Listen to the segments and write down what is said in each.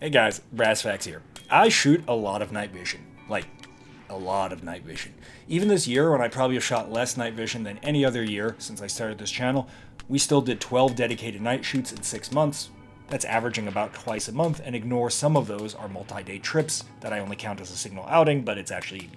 Hey guys, Brass Facts here. I shoot a lot of night vision. Like, a lot of night vision. Even this year, when I probably have shot less night vision than any other year since I started this channel, we still did 12 dedicated night shoots in 6 months. That's averaging about twice a month, and ignore some of those are multi-day trips that I only count as a signal outing, but it's actually,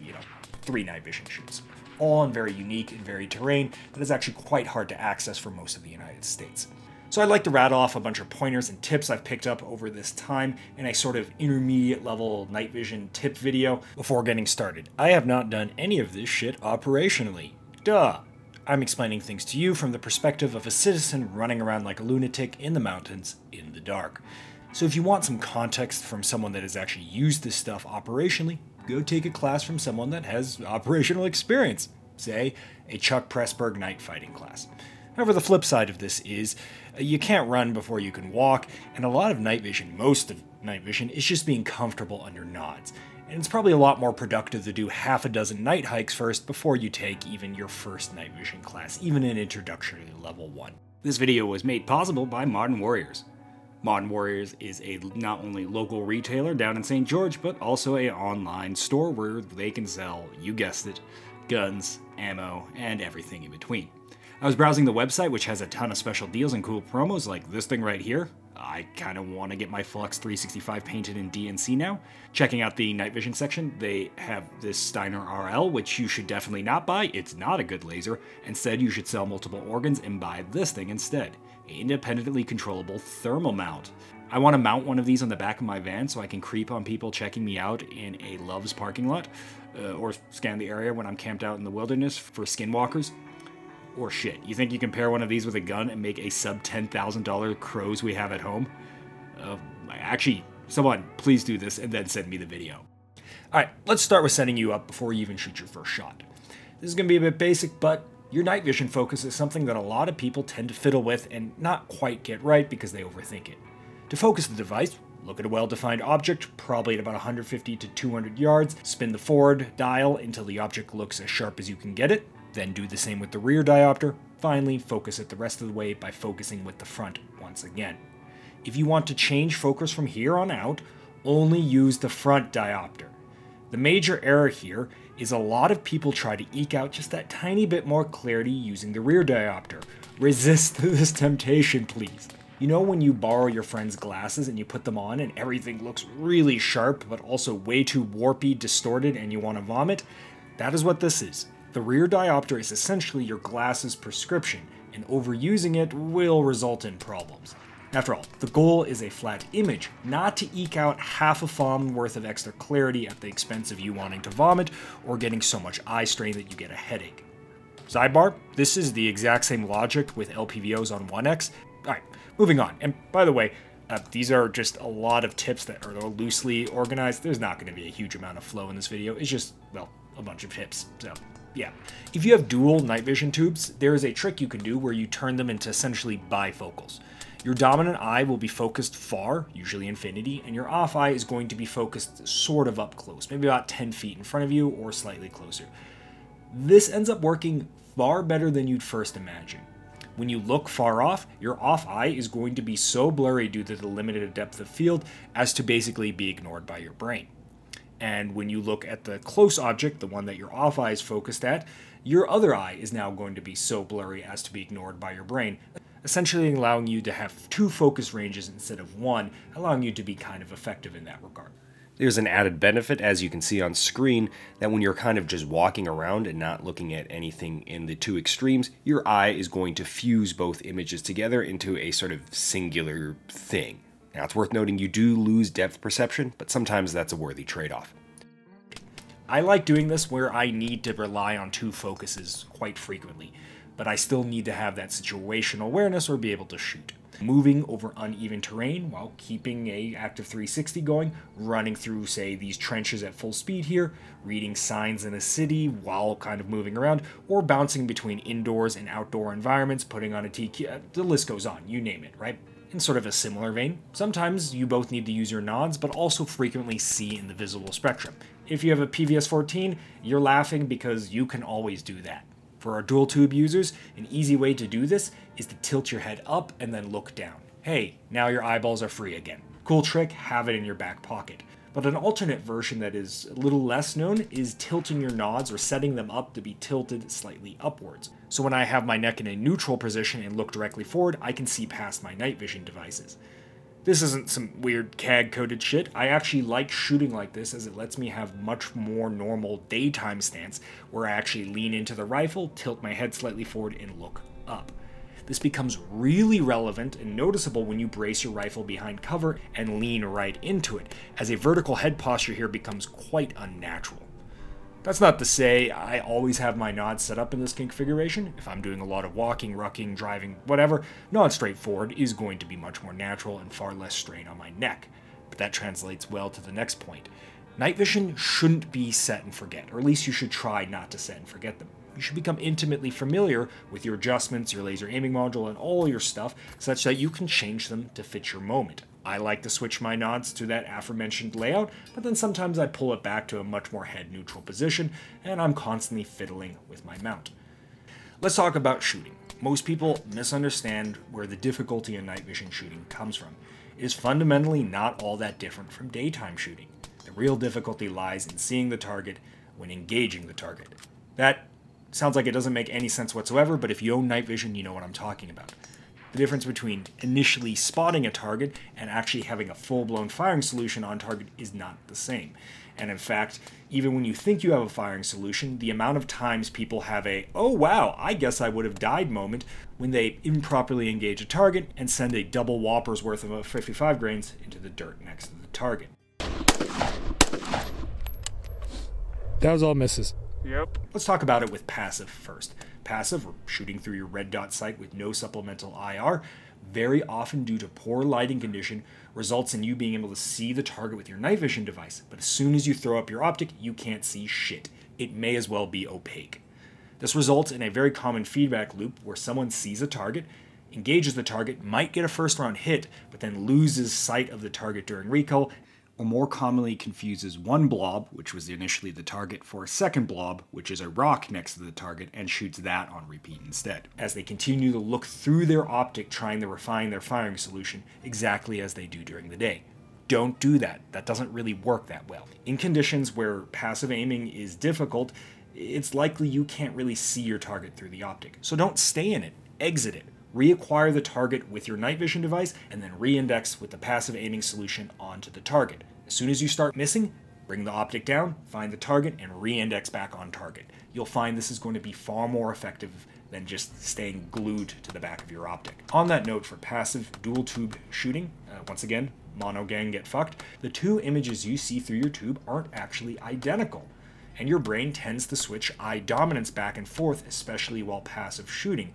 3 night vision shoots. All on very unique and varied terrain that is actually quite hard to access for most of the United States. So I'd like to rattle off a bunch of pointers and tips I've picked up over this time in a sort of intermediate level night vision tip video before getting started. I have not done any of this shit operationally. Duh! I'm explaining things to you from the perspective of a citizen running around like a lunatic in the mountains in the dark. So if you want some context from someone that has actually used this stuff operationally, go take a class from someone that has operational experience. Say, a Chuck Pressburg night fighting class. However, the flip side of this is, you can't run before you can walk, and a lot of night vision, most of night vision, is just being comfortable under nods. And it's probably a lot more productive to do half a dozen night hikes first before you take even your first night vision class, even an introductory level 1. This video was made possible by Modern Warriors. Modern Warriors is a not only local retailer down in St. George, but also an online store where they can sell, you guessed it, guns, ammo, and everything in between. I was browsing the website, which has a ton of special deals and cool promos like this thing right here. I kind of want to get my Flux 365 painted in DNC now. Checking out the night vision section, they have this Steiner RL, which you should definitely not buy. It's not a good laser. Instead, you should sell multiple organs and buy this thing instead. An independently controllable thermal mount. I want to mount one of these on the back of my van so I can creep on people checking me out in a Love's parking lot, or scan the area when I'm camped out in the wilderness for skinwalkers. Or shit, you think you can pair one of these with a gun and make a sub $10,000 crows we have at home? Actually, someone please do this and then send me the video. Alright, let's start with setting you up before you even shoot your first shot. This is going to be a bit basic, but your night vision focus is something that a lot of people tend to fiddle with and not quite get right because they overthink it. To focus the device, look at a well-defined object, probably at about 150 to 200 yards, spin the forward dial until the object looks as sharp as you can get it, then do the same with the rear diopter. Finally, focus it the rest of the way by focusing with the front once again. If you want to change focus from here on out, only use the front diopter. The major error here is a lot of people try to eke out just that tiny bit more clarity using the rear diopter. Resist this temptation, please. You know when you borrow your friend's glasses and you put them on and everything looks really sharp but also way too warpy, distorted, and you want to vomit? That is what this is. The rear diopter is essentially your glasses prescription, and overusing it will result in problems. After all, the goal is a flat image, not to eke out half a FOM worth of extra clarity at the expense of you wanting to vomit or getting so much eye strain that you get a headache. Sidebar, this is the exact same logic with LPVOs on 1X. Alright, moving on. And by the way, these are just a lot of tips that are loosely organized. There's not going to be a huge amount of flow in this video. It's just, well, a bunch of tips. So, yeah. If you have dual night vision tubes, there is a trick you can do where you turn them into essentially bifocals. Your dominant eye will be focused far, usually infinity, and your off eye is going to be focused sort of up close, maybe about 10 feet in front of you or slightly closer. This ends up working far better than you'd first imagine. When you look far off, your off eye is going to be so blurry due to the limited depth of field as to basically be ignored by your brain. And when you look at the close object, the one that your off eye is focused at, your other eye is now going to be so blurry as to be ignored by your brain, essentially allowing you to have 2 focus ranges instead of 1, allowing you to be kind of effective in that regard. There's an added benefit, as you can see on screen, that when you're kind of just walking around and not looking at anything in the 2 extremes, your eye is going to fuse both images together into a sort of singular thing. Now, it's worth noting you do lose depth perception, but sometimes that's a worthy trade-off. I like doing this where I need to rely on 2 focuses quite frequently, but I still need to have that situational awareness or be able to shoot. Moving over uneven terrain while keeping a active 360 going, running through, say, these trenches at full speed here, reading signs in a city while kind of moving around, or bouncing between indoors and outdoor environments, putting on a TQ, the list goes on, you name it, right? In sort of a similar vein, sometimes you both need to use your nods, but also frequently see in the visible spectrum. If you have a PVS-14, you're laughing because you can always do that. For our dual tube users, an easy way to do this is to tilt your head up and then look down. Hey, now your eyeballs are free again. Cool trick, have it in your back pocket. But an alternate version that is a little less known is tilting your nods or setting them up to be tilted slightly upwards. So when I have my neck in a neutral position and look directly forward, I can see past my night vision devices. This isn't some weird CAD-coded shit. I actually like shooting like this as it lets me have much more normal daytime stance where I actually lean into the rifle, tilt my head slightly forward, and look up. This becomes really relevant and noticeable when you brace your rifle behind cover and lean right into it, as a vertical head posture here becomes quite unnatural. That's not to say I always have my nod set up in this configuration. If I'm doing a lot of walking, rucking, driving, whatever, nod straight forward is going to be much more natural and far less strain on my neck. But that translates well to the next point. Night vision shouldn't be set and forget, or at least you should try not to set and forget them. You should become intimately familiar with your adjustments, your laser aiming module, and all your stuff, such that you can change them to fit your moment. I like to switch my nods to that aforementioned layout, but then sometimes I pull it back to a much more head neutral position, and I'm constantly fiddling with my mount. Let's talk about shooting. Most people misunderstand where the difficulty in night vision shooting comes from. It is fundamentally not all that different from daytime shooting. The real difficulty lies in seeing the target when engaging the target. That sounds like it doesn't make any sense whatsoever, but if you own night vision, you know what I'm talking about. The difference between initially spotting a target and actually having a full-blown firing solution on target is not the same. And in fact, even when you think you have a firing solution, the amount of times people have a, oh wow, I guess I would have died moment when they improperly engage a target and send a double whoppers worth of 55 grains into the dirt next to the target. That was all misses. Yep. Let's talk about it with passive first. Passive, or shooting through your red dot sight with no supplemental IR, very often due to poor lighting condition, results in you being able to see the target with your night vision device, but as soon as you throw up your optic, you can't see shit. It may as well be opaque. This results in a very common feedback loop where someone sees a target, engages the target, might get a first round hit, but then loses sight of the target during recoil, or more commonly confuses one blob, which was initially the target, for a second blob, which is a rock next to the target, and shoots that on repeat instead, as they continue to look through their optic trying to refine their firing solution, exactly as they do during the day. Don't do that. That doesn't really work that well. In conditions where passive aiming is difficult, it's likely you can't really see your target through the optic. So don't stay in it. Exit it. Reacquire the target with your night vision device, and then re-index with the passive aiming solution onto the target. As soon as you start missing, bring the optic down, find the target, and re-index back on target. You'll find this is going to be far more effective than just staying glued to the back of your optic. On that note, for passive dual tube shooting, once again, mono gang get fucked, the two images you see through your tube aren't actually identical, and your brain tends to switch eye dominance back and forth, especially while passive shooting,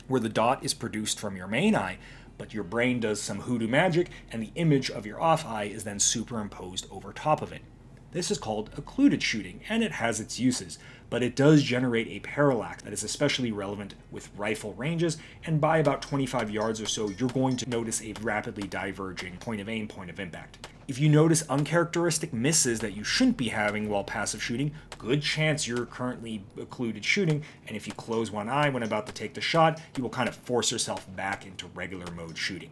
where the dot is produced from your main eye, but your brain does some hoodoo magic, and the image of your off eye is then superimposed over top of it. This is called occluded shooting, and it has its uses, but it does generate a parallax that is especially relevant with rifle ranges, and by about 25 yards or so, you're going to notice a rapidly diverging point of aim, point of impact. If you notice uncharacteristic misses that you shouldn't be having while passive shooting, good chance you're currently occluded shooting, and if you close one eye when about to take the shot, you will kind of force yourself back into regular mode shooting.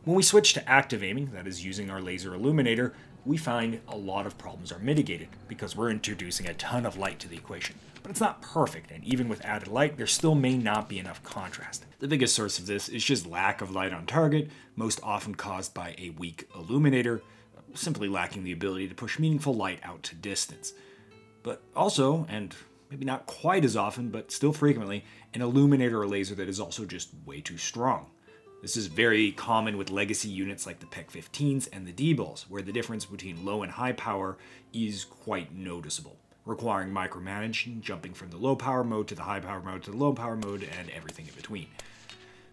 When we switch to active aiming, that is using our laser illuminator, we find a lot of problems are mitigated because we're introducing a ton of light to the equation. But it's not perfect, and even with added light, there still may not be enough contrast. The biggest source of this is just lack of light on target, most often caused by a weak illuminator, simply lacking the ability to push meaningful light out to distance. But also, and maybe not quite as often, but still frequently, an illuminator or laser that is also just way too strong. This is very common with legacy units like the PEC-15s and the D-Bulls, where the difference between low and high power is quite noticeable, requiring micromanaging, jumping from the low power mode to the high power mode to the low power mode, and everything in between.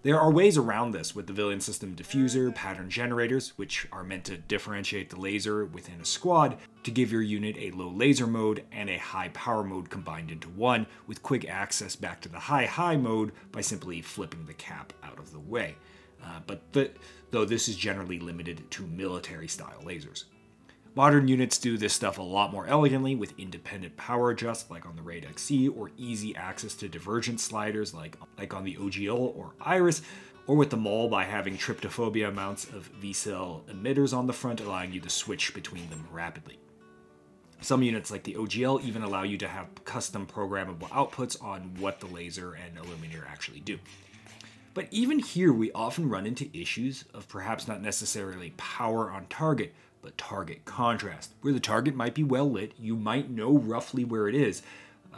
There are ways around this with the Villian System diffuser, pattern generators, which are meant to differentiate the laser within a squad to give your unit a low laser mode and a high power mode combined into one, with quick access back to the high mode by simply flipping the cap out of the way. Though this is generally limited to military-style lasers. Modern units do this stuff a lot more elegantly with independent power adjusts like on the Raid XC, or easy access to divergence sliders like on the OGL or Iris, or with the mole by having tryptophobia amounts of V-cell emitters on the front, allowing you to switch between them rapidly. Some units like the OGL even allow you to have custom programmable outputs on what the laser and illuminator actually do. But even here, we often run into issues of perhaps not necessarily power on target, but target contrast. Where the target might be well lit, you might know roughly where it is,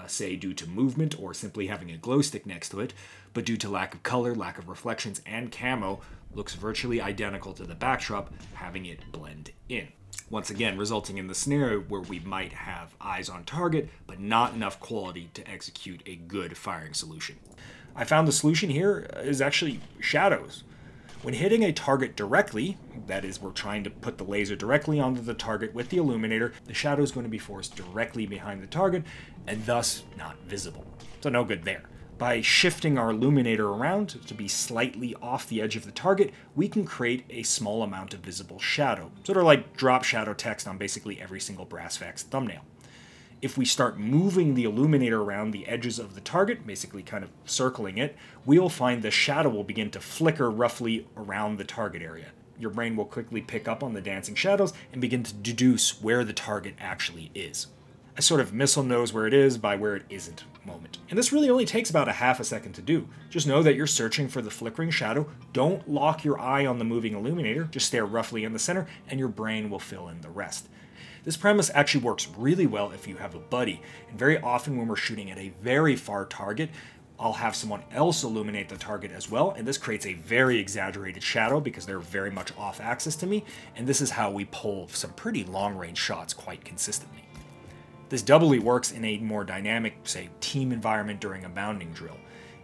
say due to movement or simply having a glow stick next to it, but due to lack of color, lack of reflections, and camo, looks virtually identical to the backdrop, having it blend in. Once again, resulting in the scenario where we might have eyes on target, but not enough quality to execute a good firing solution. I found the solution here is actually shadows. When hitting a target directly, that is, we're trying to put the laser directly onto the target with the illuminator, the shadow is going to be forced directly behind the target and thus not visible. So no good there. By shifting our illuminator around to be slightly off the edge of the target, we can create a small amount of visible shadow, sort of like drop shadow text on basically every single Brassfax thumbnail. If we start moving the illuminator around the edges of the target, basically kind of circling it, we'll find the shadow will begin to flicker roughly around the target area. Your brain will quickly pick up on the dancing shadows and begin to deduce where the target actually is. A sort of missile knows where it is by where it isn't moment. And this really only takes about a half a second to do. Just know that you're searching for the flickering shadow. Don't lock your eye on the moving illuminator, just stare roughly in the center, and your brain will fill in the rest. This premise actually works really well if you have a buddy, and very often when we're shooting at a very far target, I'll have someone else illuminate the target as well, and this creates a very exaggerated shadow because they're very much off axis to me, and this is how we pull some pretty long-range shots quite consistently. This doubly works in a more dynamic, say, team environment during a mounding drill.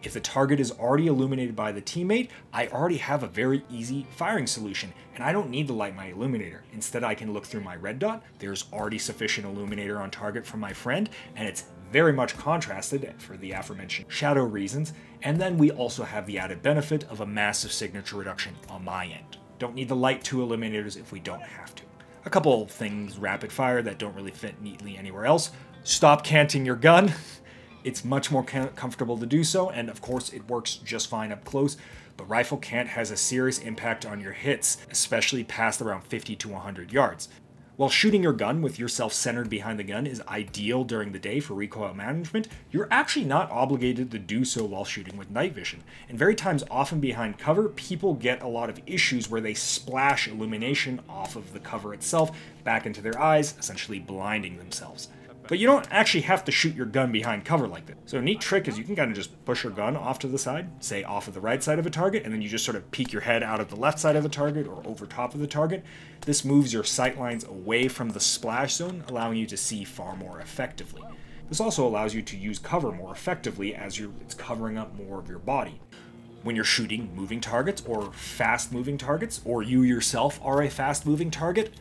If the target is already illuminated by the teammate, I already have a very easy firing solution, and I don't need to light my illuminator. Instead, I can look through my red dot. There's already sufficient illuminator on target from my friend, and it's very much contrasted for the aforementioned shadow reasons, and then we also have the added benefit of a massive signature reduction on my end. Don't need to light two illuminators if we don't have to. A couple things rapid fire that don't really fit neatly anywhere else. Stop canting your gun. It's much more comfortable to do so, and of course it works just fine up close, but rifle cant has a serious impact on your hits, especially past around 50 to 100 yards. While shooting your gun with yourself centered behind the gun is ideal during the day for recoil management, you're actually not obligated to do so while shooting with night vision. And very times often behind cover, people get a lot of issues where they splash illumination off of the cover itself back into their eyes, essentially blinding themselves. But you don't actually have to shoot your gun behind cover like this. So a neat trick is you can kind of just push your gun off to the side, say off of the right side of a target, and then you just sort of peek your head out of the left side of the target or over top of the target. This moves your sight lines away from the splash zone, allowing you to see far more effectively. This also allows you to use cover more effectively as it's covering up more of your body. When you're shooting moving targets or fast-moving targets, or you yourself are a fast-moving target,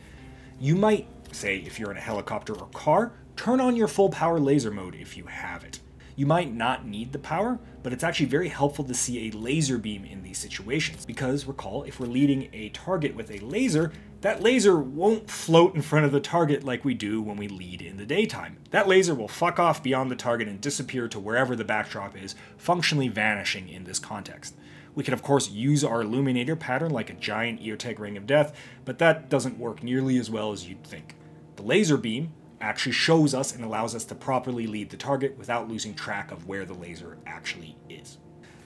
you might, say if you're in a helicopter or car, turn on your full power laser mode if you have it. You might not need the power, but it's actually very helpful to see a laser beam in these situations, because recall, if we're leading a target with a laser, that laser won't float in front of the target like we do when we lead in the daytime. That laser will fuck off beyond the target and disappear to wherever the backdrop is, functionally vanishing in this context. We can of course use our illuminator pattern like a giant EOTech ring of death, but that doesn't work nearly as well as you'd think. The laser beam actually shows us and allows us to properly lead the target without losing track of where the laser actually is.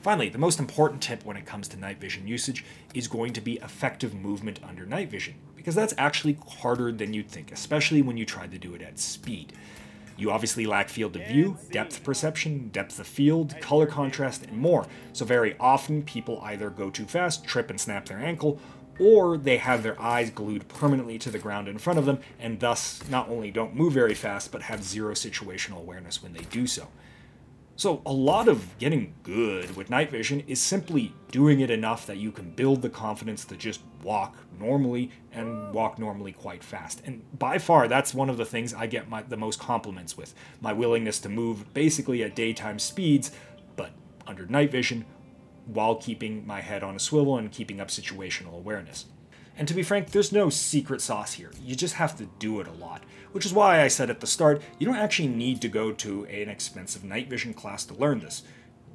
Finally, the most important tip when it comes to night vision usage is going to be effective movement under night vision, because that's actually harder than you'd think, especially when you try to do it at speed. You obviously lack field of view, depth perception, depth of field, color contrast, and more, so very often people either go too fast, trip and snap their ankle, or they have their eyes glued permanently to the ground in front of them, and thus not only don't move very fast, but have zero situational awareness when they do so. So a lot of getting good with night vision is simply doing it enough that you can build the confidence to just walk normally, and walk normally quite fast. And by far, that's one of the things I get the most compliments with. My willingness to move basically at daytime speeds, but under night vision, while keeping my head on a swivel and keeping up situational awareness. And to be frank, there's no secret sauce here. You just have to do it a lot, which is why I said at the start, you don't actually need to go to an expensive night vision class to learn this.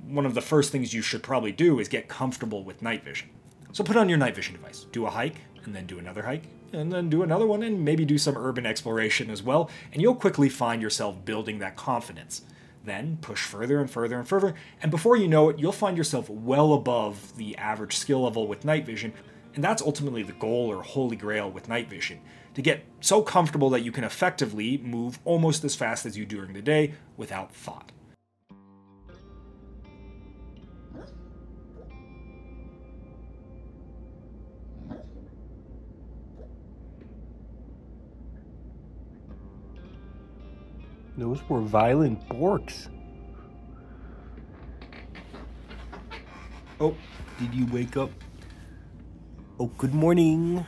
one of the first things you should probably do is get comfortable with night vision. So put on your night vision device, do a hike, and then do another hike, and then do another one, and maybe do some urban exploration as well, and you'll quickly find yourself building that confidence. Then push further and further and further, and before you know it, you'll find yourself well above the average skill level with night vision, and that's ultimately the goal or holy grail with night vision, to get so comfortable that you can effectively move almost as fast as you do during the day without thought. Those were violent borks. Oh, did you wake up? Oh, good morning.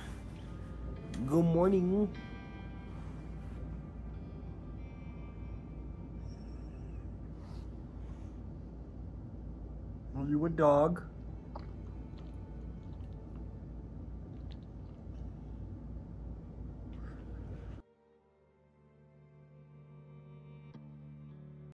Good morning. Are you a dog?